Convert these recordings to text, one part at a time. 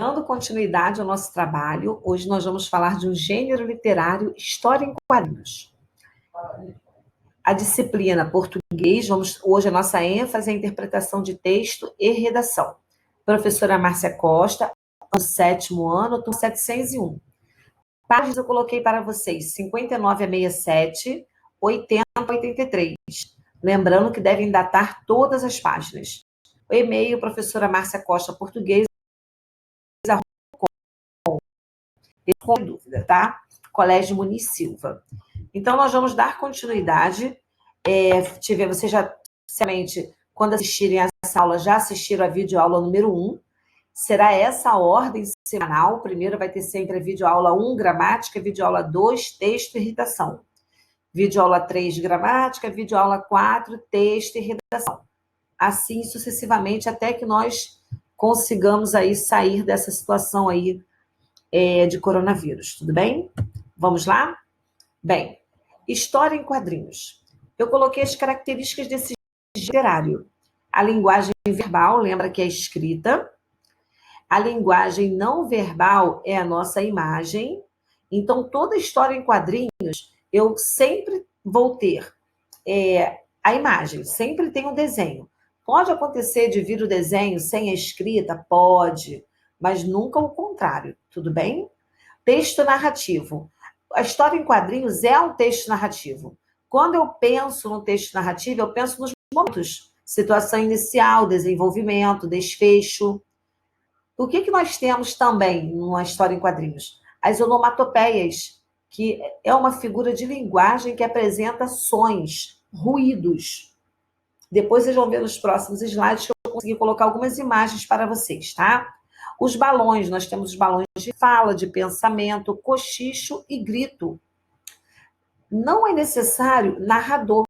Dando continuidade ao nosso trabalho, hoje nós vamos falar de um gênero literário, história em quadrinhos. A disciplina português, hoje a nossa ênfase é a interpretação de texto e redação. Professora Márcia Costa, no 7º ano, turma 701. Páginas eu coloquei para vocês, 59 a 67, 80 a 83. Lembrando que devem datar todas as páginas. O e-mail, professora Márcia Costa, português, com dúvida, tá? Colégio Muniz Silva. Então, nós vamos dar continuidade. Vocês já, certamente, quando assistirem essa aula, já assistiram a videoaula número 1. Será essa a ordem semanal. Primeiro vai ter sempre a videoaula 1, gramática, videoaula 2, texto e redação. Videoaula 3, gramática, videoaula 4, texto e redação. Assim sucessivamente, até que nós consigamos aí sair dessa situação aí de coronavírus, tudo bem? Vamos lá? Bem, história em quadrinhos. Eu coloquei as características desse literário. A linguagem verbal, lembra que é escrita. A linguagem não verbal é a nossa imagem. Então, toda história em quadrinhos, eu sempre vou ter a imagem, sempre tem um desenho. Pode acontecer de vir o desenho sem a escrita? Pode, mas nunca o contrário, tudo bem? Texto narrativo. A história em quadrinhos é um texto narrativo. Quando eu penso no texto narrativo, eu penso nos momentos. Situação inicial, desenvolvimento, desfecho. O que nós temos também numa história em quadrinhos? As onomatopeias, que é uma figura de linguagem que apresenta sons, ruídos. Depois vocês vão ver nos próximos slides que eu consegui colocar algumas imagens para vocês, tá? Os balões, nós temos os balões de fala, de pensamento, cochicho e grito. Não é necessário narrador.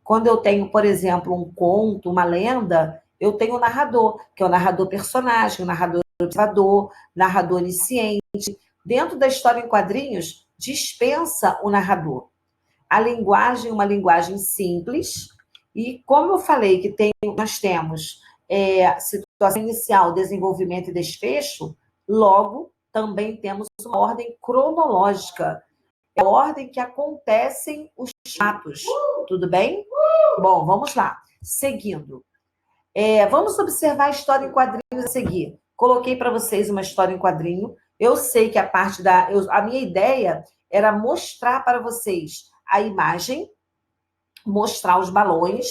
Quando eu tenho, por exemplo, um conto, uma lenda, eu tenho o narrador, que é o narrador personagem, o narrador observador, narrador onisciente. Dentro da história em quadrinhos, dispensa o narrador. A linguagem, uma linguagem simples, e como eu falei que nós temos situação inicial, desenvolvimento e desfecho, logo também temos uma ordem cronológica, é a ordem que acontecem os fatos, tudo bem? Bom, vamos lá, seguindo. Vamos observar a história em quadrinhos a seguir. Coloquei para vocês uma história em quadrinho. Eu sei que a minha ideia era mostrar para vocês a imagem, mostrar os balões.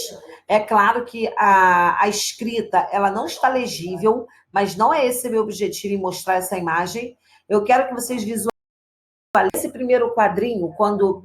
É claro que a escrita ela não está legível, mas não é esse meu objetivo em mostrar essa imagem. Eu quero que vocês visualizem esse primeiro quadrinho, quando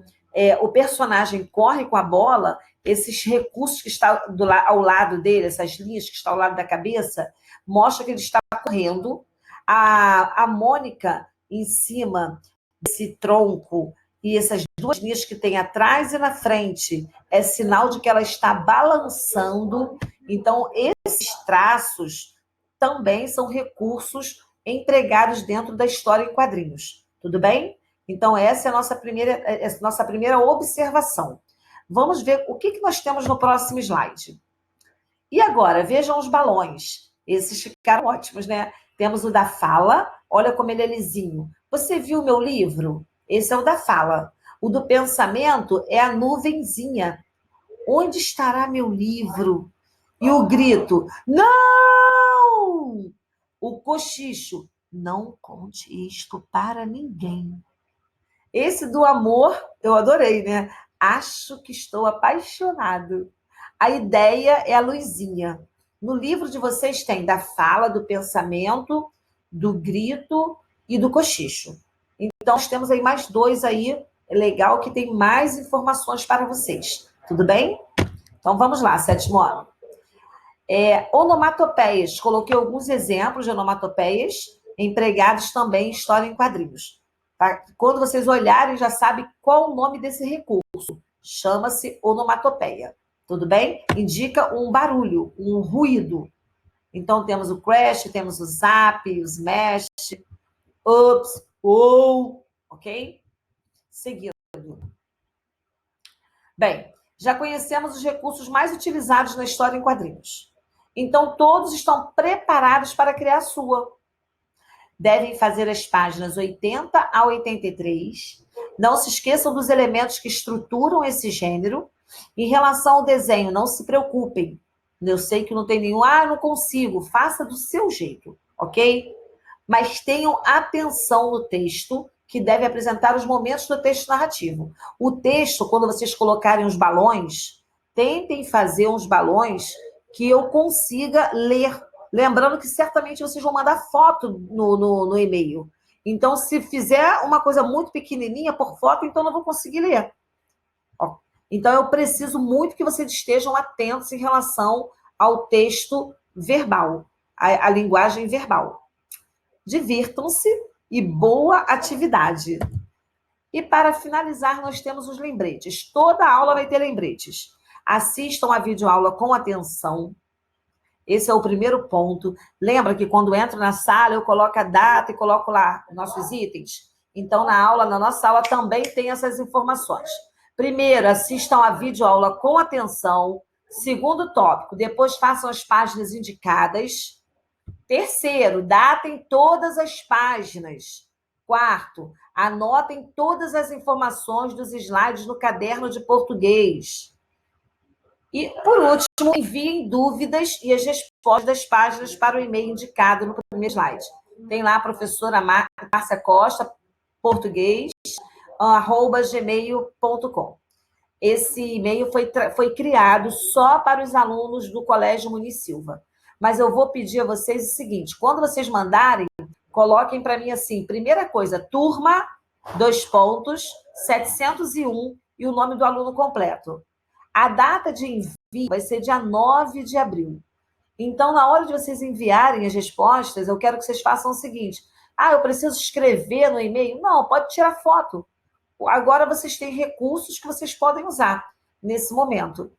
o personagem corre com a bola, esses recursos que estão ao lado dele, essas linhas que estão ao lado da cabeça, mostra que ele está correndo. A Mônica em cima desse tronco e essas duas linhas que tem atrás e na frente é sinal de que ela está balançando. Então, esses traços também são recursos empregados dentro da história em quadrinhos. Tudo bem? Então, essa é a nossa primeira observação. Vamos ver o que nós temos no próximo slide. E agora, vejam os balões. Esses ficaram ótimos, né? Temos o da fala, olha como ele é lisinho. Você viu o meu livro? Esse é o da fala. O do pensamento é a nuvenzinha. Onde estará meu livro? E o grito, não! O cochicho, não conte isto para ninguém. Esse do amor, eu adorei, né? Acho que estou apaixonado. A ideia é a luzinha. No livro de vocês tem da fala, do pensamento, do grito e do cochicho. Então, nós temos aí mais dois aí, é legal que tem mais informações para vocês. Tudo bem? Então, vamos lá, 7º ano. Onomatopeias. Coloquei alguns exemplos de onomatopeias empregados também em história em quadrinhos. Tá? Quando vocês olharem, já sabem qual o nome desse recurso. Chama-se onomatopeia. Tudo bem? Indica um barulho, um ruído. Então, temos o crash, temos o zap, o smash, ups, ou, ok? Seguindo. Bem, já conhecemos os recursos mais utilizados na história em quadrinhos. Então, todos estão preparados para criar a sua. devem fazer as páginas 80 a 83. Não se esqueçam dos elementos que estruturam esse gênero. Em relação ao desenho, não se preocupem. Eu sei que não tem nenhum, não consigo. Faça do seu jeito, ok? Mas tenham atenção no texto, que deve apresentar os momentos do texto narrativo. O texto, quando vocês colocarem os balões, tentem fazer uns balões que eu consiga ler. Lembrando que certamente vocês vão mandar foto no e-mail. Então, se fizer uma coisa muito pequenininha por foto, então eu não vou conseguir ler. Então, eu preciso muito que vocês estejam atentos em relação ao texto verbal, a linguagem verbal. Divirtam-se e boa atividade. E para finalizar, nós temos os lembretes. Toda aula vai ter lembretes. Assistam a videoaula com atenção. Esse é o primeiro ponto. Lembra que quando entro na sala, eu coloco a data e coloco lá nossos itens? Então, na nossa aula também tem essas informações. Primeiro, assistam a videoaula com atenção. Segundo tópico, depois façam as páginas indicadas. Terceiro, datem todas as páginas. Quarto, anotem todas as informações dos slides no caderno de português. E, por último, enviem dúvidas e as respostas das páginas para o e-mail indicado no primeiro slide. Tem lá a professora Márcia Costa, português, @gmail.com. Esse e-mail foi criado só para os alunos do Colégio Munisilva. Mas eu vou pedir a vocês o seguinte, quando vocês mandarem, coloquem para mim assim, primeira coisa, turma, 701 e o nome do aluno completo. A data de envio vai ser dia 9 de abril. Então, na hora de vocês enviarem as respostas, eu quero que vocês façam o seguinte, eu preciso escrever no e-mail? Não, pode tirar foto. Agora vocês têm recursos que vocês podem usar nesse momento.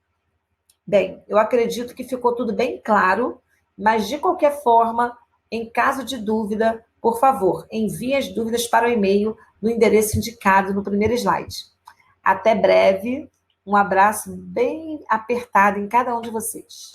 Bem, eu acredito que ficou tudo bem claro, mas de qualquer forma, em caso de dúvida, por favor, envie as dúvidas para o e-mail no endereço indicado no primeiro slide. Até breve, um abraço bem apertado em cada um de vocês.